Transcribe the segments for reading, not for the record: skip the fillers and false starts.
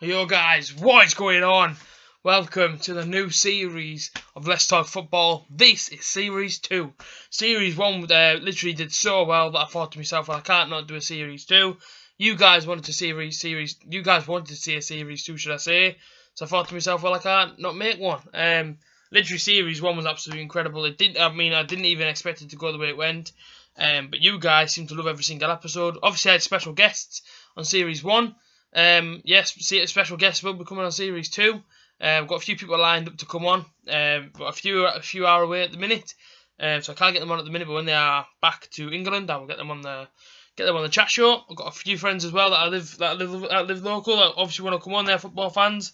Yo guys, what is going on? Welcome to the new series of Let's Talk Football. This is Series 2. Series 1 literally did so well that I thought to myself, well, I can't not do a Series 2. You guys wanted to see a Series 2, should I say. So I thought to myself, well, I can't not make one. Literally Series 1 was absolutely incredible. I didn't even expect it to go the way it went. But you guys seem to love every single episode. Obviously I had special guests on Series 1. Yes, special guests will be coming on Series 2. We've got a few people lined up to come on, but a few are away at the minute, so I can't get them on at the minute. But when they are back to England, I will get them on the chat show. I've got a few friends as well that live local that obviously want to come on. They're football fans,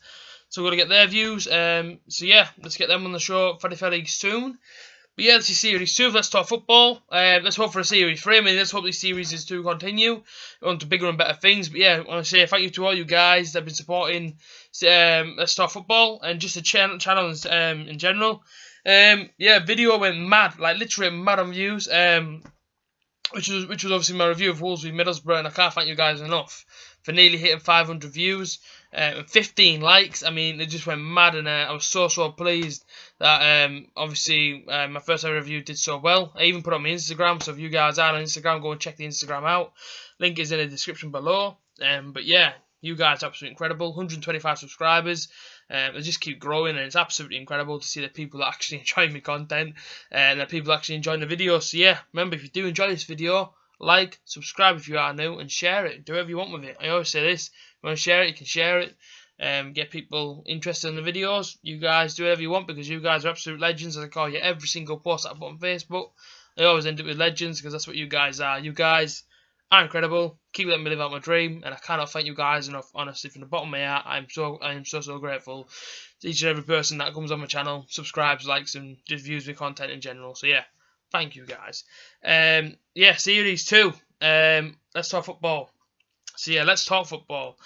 so we're gonna get their views. So yeah, let's get them on the show very soon. But yeah, this is Series 2 of Let's Talk Football. Let's hope for a Series 3. I mean, let's hope these series to continue on to bigger and better things. But yeah, I want to say thank you to all you guys that have been supporting Let's Talk Football and just the channel in general. Yeah, video went mad, like literally mad on views. Which was obviously my review of Wolves v Middlesbrough, and I can't thank you guys enough for nearly hitting 500 views and 15 likes. I mean, it just went mad, and I was so pleased that obviously my first ever review did so well. I even put it on my Instagram, so if you guys are on Instagram, go and check the Instagram out. Link is in the description below. But yeah, you guys are absolutely incredible. 125 subscribers. They just keep growing, and it's absolutely incredible to see the people that actually enjoy my content and that people actually enjoying the video. So yeah, remember, if you do enjoy this video, like, subscribe if you are new, and share it. Do whatever you want with it. I always say this: if you want to share it, you can share it. Get people interested in the videos. You guys do whatever you want, because you guys are absolute legends, as I call you every single post that I put on Facebook. I always end up with legends, because that's what you guys are. You guys are incredible. Keep letting me live out my dream, and I cannot thank you guys enough. Honestly, from the bottom of my heart, I am so grateful to each and every person that comes on my channel, subscribes, likes, and just views my content in general. So yeah, thank you guys. Yeah, Series 2. Let's talk football. So yeah, let's talk football.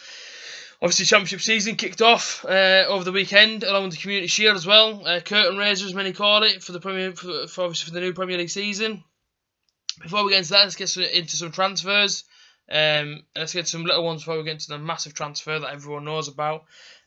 Obviously, Championship season kicked off over the weekend, along with the Community Shield as well. Curtain raiser, as many call it, for the new Premier League season. Before we get into that, let's get into some transfers. Let's get some little ones before we get into the massive transfer that everyone knows about.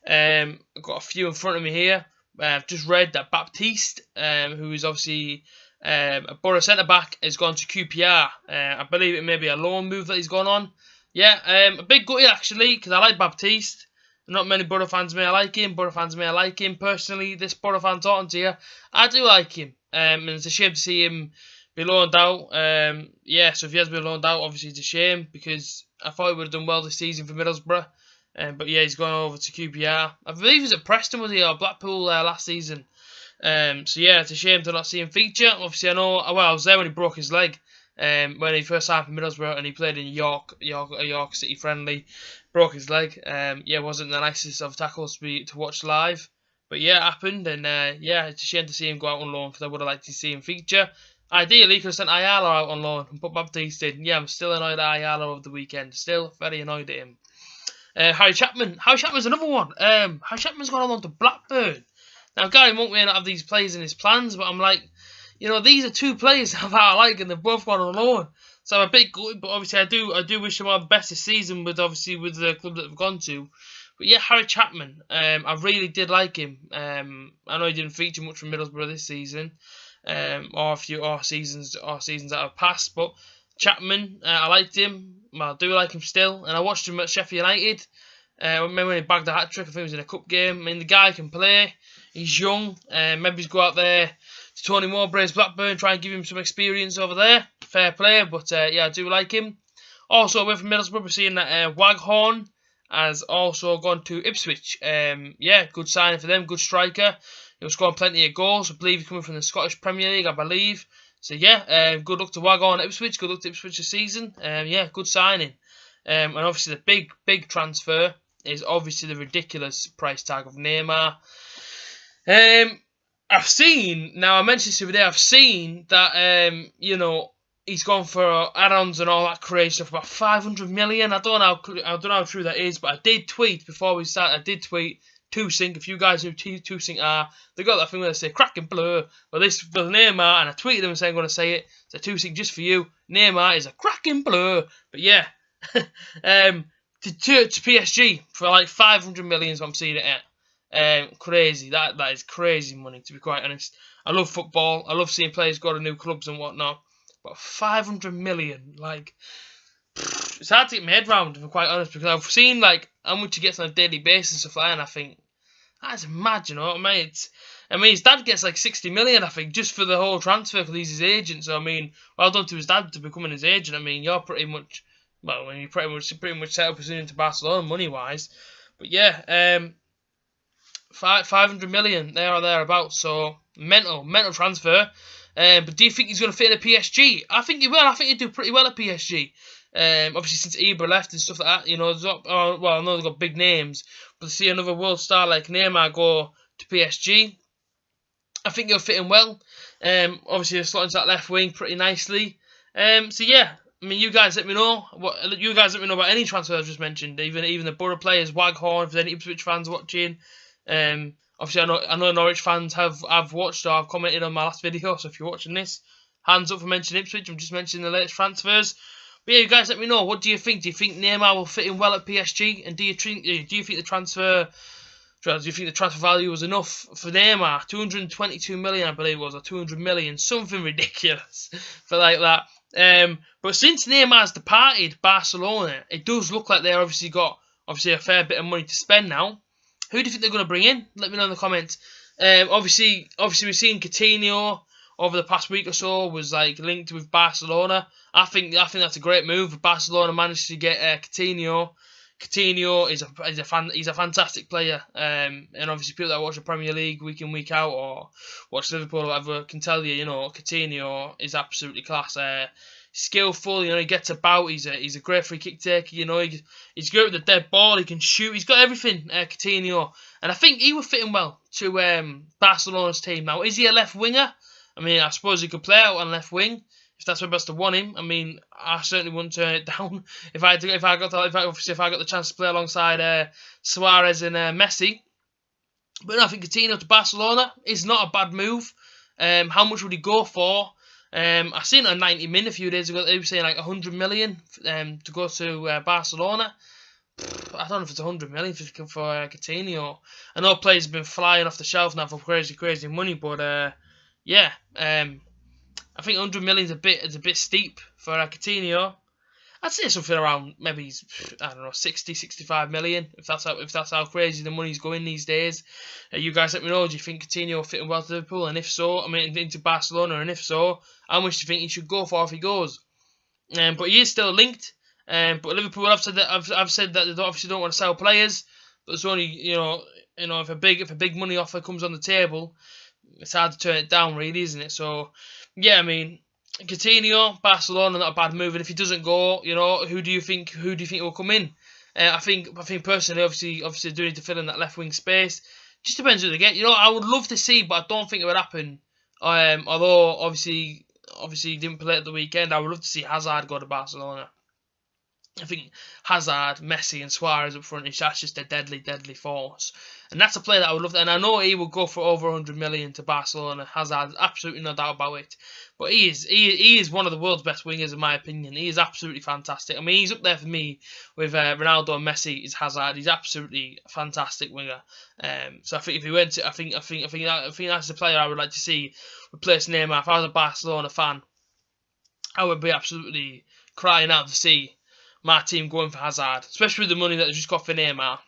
I've got a few in front of me here. I've just read that Baptiste, who is obviously a Borough centre-back, has gone to QPR. I believe it may be a loan move that he's gone on. Yeah, a big gutty actually, because I like Baptiste. Not many Borough fans may like him. Borough fans may like him. Personally, this Borough fan talking to you, I do like him. And it's a shame to see him be loaned out. Yeah, so if he has been loaned out, obviously it's a shame, because I thought he would have done well this season for Middlesbrough. But yeah, he's gone over to QPR. I believe he was at Preston, was he, or Blackpool last season. So yeah, it's a shame to not see him feature. Obviously, I know, well, I was there when he broke his leg. When he first signed for Middlesbrough, and he played in York City friendly, broke his leg. Yeah, it wasn't the nicest of tackles to watch live, but yeah, it happened, and yeah, it's a shame to see him go out on loan, because I would have liked to see him feature. Ideally, he could have sent Ayala out on loan and put Baptiste in. Yeah, I'm still annoyed at Ayala over the weekend. Still very annoyed at him. Harry Chapman's another one. Harry Chapman's gone on loan to Blackburn. Now, Gary Monk may not have these players in his plans, but I'm like, you know, these are two players that I like, and they've both gone on loan. So I'm a bit good, but obviously I do wish them all the best this season with the club that they've gone to. But yeah, Harry Chapman, I really did like him. I know he didn't feature much for Middlesbrough this season, or seasons that have passed. But Chapman, I liked him. Well, I do like him still, and I watched him at Sheffield United. I remember when he bagged a hat trick. I think it was in a cup game. I mean, the guy can play. He's young. Maybe he's go out there to Tony Mowbray's Blackburn, try and give him some experience over there. Fair play, but yeah, I do like him. Also, away from Middlesbrough, we're seeing that Waghorn has also gone to Ipswich. Yeah, good signing for them. Good striker. He was scoring plenty of goals. I believe he's coming from the Scottish Premier League, I believe. So yeah, good luck to Waghorn at Ipswich. Good luck to Ipswich this season. Yeah, good signing. And obviously the big transfer is obviously the ridiculous price tag of Neymar. I've seen, now I mentioned this the other day, I've seen that, you know, he's gone for add-ons and all that crazy stuff, about 500 million. I don't know how true that is, but I did tweet before we started. I did tweet 2Sync. If you guys know who 2Sync are, they got that thing where they say cracking blur. Well, this for Neymar, and I tweeted them saying I'm going to say it. So 2Sync just for you. Neymar is a cracking blur. But yeah, to PSG for like 500 million is what I'm seeing it at. Crazy. That is crazy money, to be quite honest. I love football. I love seeing players go to new clubs and whatnot. But 500 million, like, it's hard to get my head round, if I'm quite honest, because I've seen like how much he gets on a daily basis and stuff like that, and I think that's mad, you know what I mean? His dad gets like 60 million, I think, just for the whole transfer because he's his agent. So I mean, well done to his dad to becoming his agent. I mean, you're pretty much, well, when you pretty much set up as into Barcelona money wise. But yeah, 500 million there or thereabouts. So mental transfer. But do you think he's going to fit in at PSG? I think he will. I think he'd do pretty well at PSG. Obviously, since Ibra left and stuff like that, you know, well, I know they've got big names, but to see another world star like Neymar go to PSG, I think he'll fit in well. Obviously, he'll slot into that left wing pretty nicely. So yeah, I mean, you guys let me know about any transfer I've just mentioned, even the Borough players, Waghorn, if there's any Ipswich fans watching. Obviously, I know Norwich fans have watched or have commented on my last video, so if you're watching this, hands up for mentioning Ipswich. I'm just mentioning the latest transfers. But yeah, you guys let me know. What do you think? Do you think Neymar will fit in well at PSG? And do you think the transfer value was enough for Neymar? 222 million, I believe it was, or 200 million, something ridiculous for like that. But since Neymar's departed Barcelona, it does look like they're obviously got a fair bit of money to spend now. Who do you think they're going to bring in? Let me know in the comments. Obviously we've seen Coutinho over the past week or so was like linked with Barcelona. I think that's a great move. Barcelona managed to get Coutinho. Coutinho is a fantastic player. And obviously people that watch the Premier League week in week out or watch Liverpool or whatever can tell you, you know, Coutinho is absolutely class. Skillful, you know, he gets about. He's a great free kick taker. You know, he's good with the dead ball. He can shoot. He's got everything. Coutinho, and I think he would fit in well to Barcelona's team. Now, is he a left winger? I mean, I suppose he could play out on left wing if that's where best to want him. I mean, I certainly wouldn't turn it down if I got the chance to play alongside Suarez and Messi. But no, I think Coutinho to Barcelona is not a bad move. How much would he go for? I seen it on 90 Min a few days ago. They were saying like 100 million to go to Barcelona. I don't know if it's 100 million for Coutinho. I know players have been flying off the shelf now for crazy money, but yeah, I think 100 million is a bit steep for Coutinho. I'd say something around maybe, I don't know, 60, 65 million, if that's how crazy the money's going these days. You guys let me know, do you think Coutinho will fit in well to Liverpool? And if so, I mean, into Barcelona, and if so, how much do you think he should go for if he goes? But he is still linked. But Liverpool have said that I've said that they obviously don't want to sell players. But it's only, you know, if a big money offer comes on the table, it's hard to turn it down, really, isn't it? So yeah, I mean, Coutinho, Barcelona, not a bad move. And if he doesn't go, you know, who do you think will come in? I think personally, obviously, do need to fill in that left wing space. Just depends who they get. You know, I would love to see, but I don't think it would happen. Although obviously he didn't play at the weekend, I would love to see Hazard go to Barcelona. I think Hazard, Messi and Suarez up front, that's just a deadly force. And that's a player that I would love to, and I know he will go for over 100 million to Barcelona. Hazard, absolutely no doubt about it. But he is one of the world's best wingers in my opinion. He is absolutely fantastic. I mean, he's up there for me with Ronaldo and Messi. Is Hazard? He's absolutely a fantastic winger. So I think if he went to, I think that's the player I would like to see replace Neymar. If I was a Barcelona fan, I would be absolutely crying out to see my team going for Hazard, especially with the money that they just got for Neymar.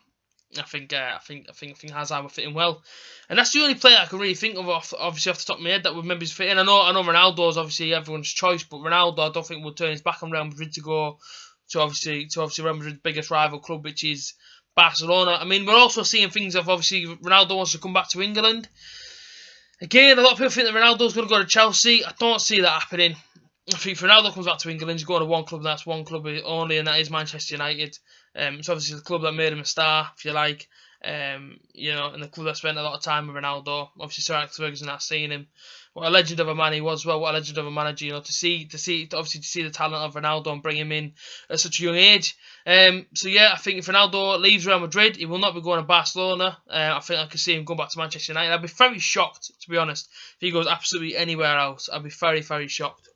I think Hazard will fit in well, and that's the only player I can really think of obviously off the top of my head that would maybe fit in. I know Ronaldo's obviously everyone's choice, but Ronaldo I don't think will turn his back on Real Madrid to go to obviously Real Madrid's biggest rival club, which is Barcelona. I mean, we're also seeing things of obviously Ronaldo wants to come back to England. Again, a lot of people think that Ronaldo's going to go to Chelsea. I don't see that happening. I think if Ronaldo comes back to England, he's going to one club, and that's one club only, and that is Manchester United. It's obviously the club that made him a star, if you like. You know, and the club that spent a lot of time with Ronaldo. Obviously, Sir Alex Ferguson has seen him. What a legend of a man he was, well. What a legend of a manager, you know, to see the talent of Ronaldo and bring him in at such a young age. So yeah, I think if Ronaldo leaves Real Madrid, he will not be going to Barcelona. I think I could see him going back to Manchester United. I'd be very shocked, to be honest, if he goes absolutely anywhere else. I'd be very shocked.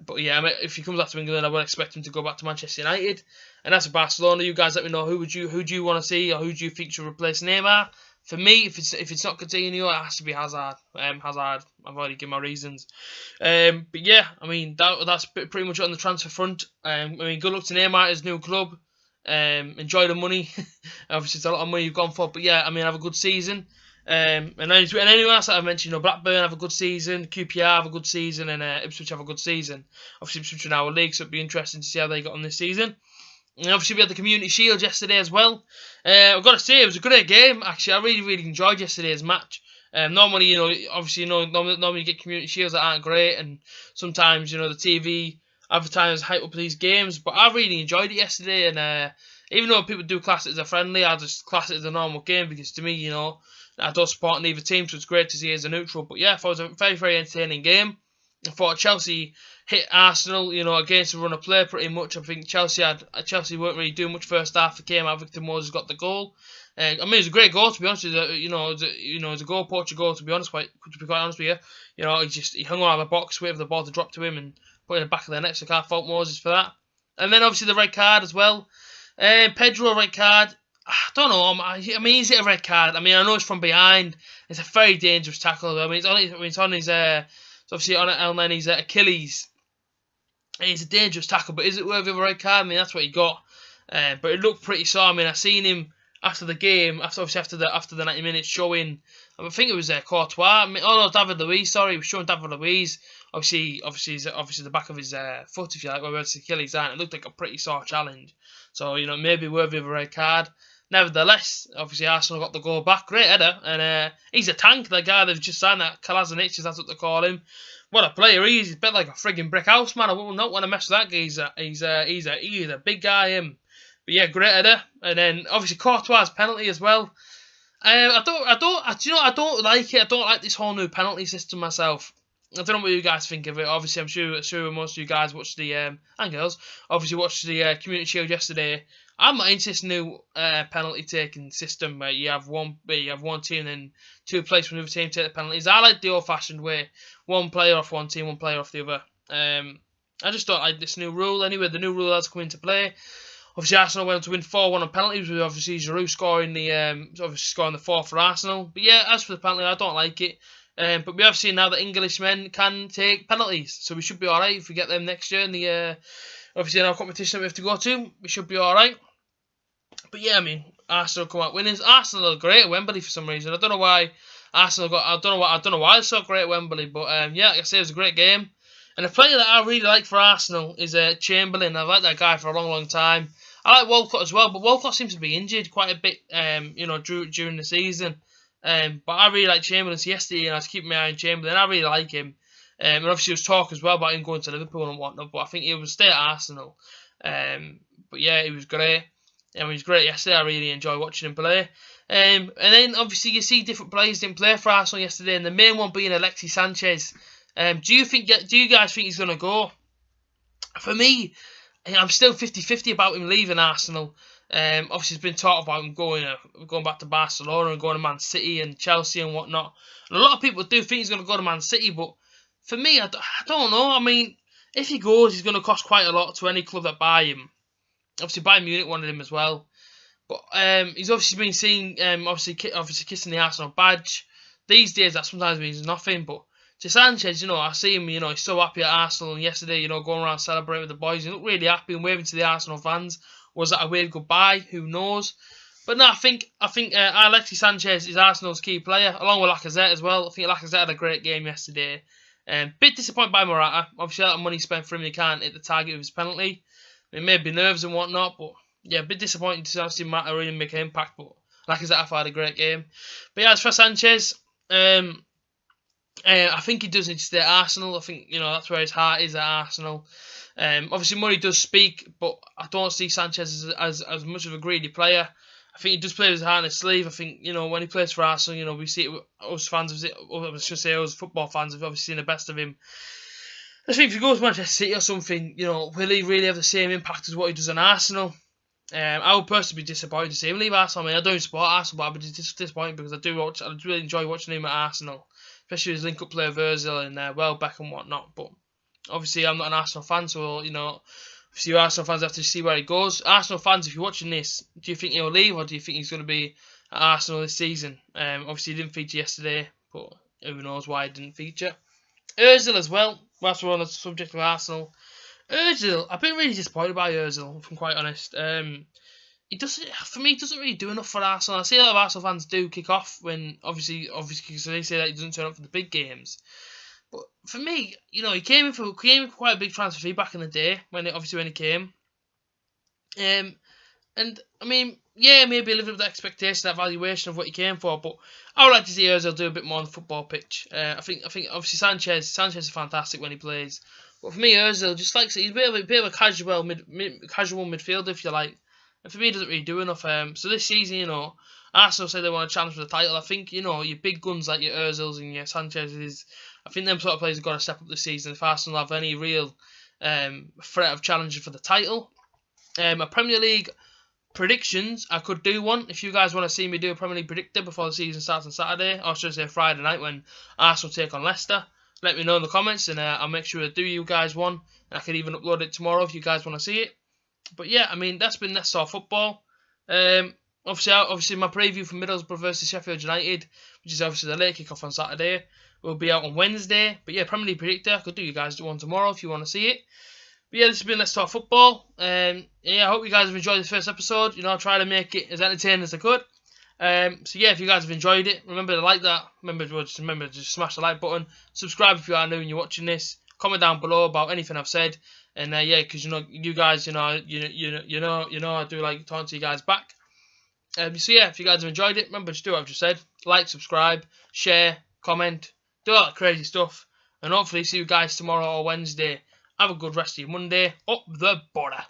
But yeah, I mean, if he comes back to England, I would expect him to go back to Manchester United. And as for Barcelona, you guys let me know who do you want to see, or who do you think should replace Neymar? For me, if it's not Coutinho, it has to be Hazard. Hazard. I've already given my reasons. But yeah, I mean that's pretty much it on the transfer front. I mean, good luck to Neymar at his new club. Enjoy the money. Obviously, it's a lot of money you've gone for, but yeah, I mean, have a good season. And anyone else that I've mentioned, Blackburn have a good season, QPR have a good season, and Ipswich have a good season. Obviously, Ipswich are in our league, so it'd be interesting to see how they got on this season. And obviously, we had the Community Shield yesterday as well. I've got to say, it was a great game. Actually, I really enjoyed yesterday's match. Normally, normally you get Community Shields that aren't great, and sometimes, the TV advertisers hype up these games. But I really enjoyed it yesterday, and even though people do class it as a friendly, I just class it as a normal game because to me, I don't support neither team, so it's great to see it as a neutral. But yeah, I thought it was a very entertaining game. I thought Chelsea hit Arsenal, against the run of play pretty much. I think Chelsea weren't really doing much first half. It came out, Victor Moses got the goal. I mean, it was a great goal to be honest with you. It was a goal poacher goal to be honest. To be quite honest with you, he hung on the box, waited for the ball to drop to him, and put it in the back of the net. So I can't fault Moses for that. And then obviously the red card as well. Pedro red card. I don't know. I mean, is it a red card? I mean, I know it's from behind. It's a very dangerous tackle. I mean, it's on his. It's obviously on Elneny's Achilles. It's a dangerous tackle, but is it worthy of a red card? I mean, that's what he got. But it looked pretty sore. I mean, I seen him after the game, after the 90 minutes, showing. I think it was Courtois. I mean, David Luiz. Sorry, he was showing David Luiz. Obviously the back of his foot, if you like, where it's Achilles, and it looked like a pretty sore challenge. So maybe worthy of a red card. Nevertheless, obviously Arsenal got the goal back. Great header, and he's a tank. The guy they've just signed, that Kalazanic, that's what they call him. What a player he is! He's a bit like a frigging brick house, man. I would not want to mess with that geezer. He's a big guy, him. But yeah, great header, and then obviously Courtois' penalty as well. I don't like it. I don't like this whole new penalty system myself. I don't know what you guys think of it. Obviously, I'm sure most of you guys watched the and girls obviously watched the Community Shield yesterday. I'm not into this new penalty taking system where you have one team and two players from the other team take the penalties. I like the old-fashioned way: one player off one team, one player off the other. I just don't like this new rule. Anyway, the new rule has come into play. Obviously, Arsenal went to win 4-1 on penalties, with obviously Giroud scoring the fourth for Arsenal. But yeah, as for the penalty, I don't like it. But we have seen now that Englishmen can take penalties, so we should be alright if we get them next year in the obviously in our competition that we have to go to. We should be alright. But yeah, I mean, Arsenal come out winners. Arsenal are great at Wembley for some reason. I don't know why Arsenal got. I don't know why they're so great at Wembley. But yeah, like I say, it was a great game. And a player that I really like for Arsenal is Chamberlain. I've liked that guy for a long time. I like Walcott as well, but Walcott seems to be injured quite a bit. During the season. But I really like Chamberlain. So yesterday, I was keeping my eye on Chamberlain. I really like him. And obviously, there was talk as well about him going to Liverpool and whatnot. But I think he would stay at Arsenal. But yeah, he was great. I mean, he was great yesterday. I really enjoyed watching him play. And then obviously you see different players didn't play for Arsenal yesterday, and the main one being Alexis Sanchez. Do you guys think he's going to go? For me, I'm still 50-50 about him leaving Arsenal. Obviously, there's been talk about him going back to Barcelona and going to Man City and Chelsea and whatnot. And a lot of people do think he's going to go to Man City, but for me, I don't know. I mean, if he goes, he's going to cost quite a lot to any club that buy him. Obviously, Bayern Munich wanted him as well. But he's obviously been seen, obviously kissing the Arsenal badge. These days, that sometimes means nothing. But to Sanchez, I see him, he's so happy at Arsenal. And yesterday, going around celebrating with the boys. He looked really happy and waving to the Arsenal fans. Was that a weird goodbye? Who knows? But no, I think Alexis Sanchez is Arsenal's key player, along with Lacazette as well. I think Lacazette had a great game yesterday. Bit disappointed by Morata. Obviously, a lot of money spent for him, he can't hit the target with his penalty. It may be nerves and whatnot, but yeah, a bit disappointing to see Morata really make an impact. But Lacazette, I thought had a great game. But yeah, as for Sanchez, I think he does need to stay at Arsenal. I think that's where his heart is, at Arsenal. Obviously, money does speak, but I don't see Sanchez as much of a greedy player. I think he does play with his heart on his sleeve. I think when he plays for Arsenal, we see it. Us fans, us football fans, have obviously seen the best of him. I think if he goes to Manchester City or something, will he really have the same impact as what he does in Arsenal? I would personally be disappointed to see him leave Arsenal. I mean, I don't support Arsenal, but I'd be disappointed because I really enjoy watching him at Arsenal, especially his link-up play with Ozil and Welbeck and whatnot. But Obviously, I'm not an Arsenal fan, so obviously, you Arsenal fans have to see where he goes. Arsenal fans, if you're watching this, do you think he'll leave, or do you think he's going to be at Arsenal this season? Obviously, he didn't feature yesterday, but who knows why he didn't feature. Ozil as well. Whilst we're on the subject of Arsenal, Ozil, I've been really disappointed by Ozil, if I'm quite honest. He doesn't really do enough for Arsenal. I see a lot of Arsenal fans do kick off when obviously because they say that he doesn't turn up for the big games. But for me, he came in for quite a big transfer fee back in the day when he came. And I mean, yeah, maybe a little bit of the expectation, that valuation of what he came for. But I would like to see Ozil do a bit more on the football pitch. I think obviously Sanchez is fantastic when he plays. But for me, Ozil just likes it. He's a bit of a casual midfielder, if you like. And for me, he doesn't really do enough. So this season, Arsenal say they want a chance for the title. I think, your big guns like your Ozils and your Sanchez's, I think them sort of players have got to step up this season if Arsenal have any real threat of challenging for the title. A Premier League predictions, I could do one. If you guys want to see me do a Premier League predictor before the season starts on Saturday, or should I say Friday night when Arsenal take on Leicester, let me know in the comments and I'll make sure to do you guys one. I could even upload it tomorrow if you guys want to see it. But yeah, I mean, that's been Let's Talk Football. Obviously, my preview for Middlesbrough versus Sheffield United, which is obviously the late kickoff on Saturday, will be out on Wednesday. But yeah, Premier League predictor, I could do you guys one tomorrow if you want to see it. But yeah, this has been Let's Talk Football. Yeah, I hope you guys have enjoyed this first episode. I'll try to make it as entertaining as I could. So yeah, if you guys have enjoyed it, remember to like that. Remember to just smash the like button. Subscribe if you are new and you're watching this. Comment down below about anything I've said. And yeah, because you guys, I do like talking to you guys back. So yeah, if you guys have enjoyed it, remember to do what I've just said. Like, subscribe, share, comment, do all that crazy stuff. And hopefully see you guys tomorrow or Wednesday. Have a good rest of your Monday. Up the border.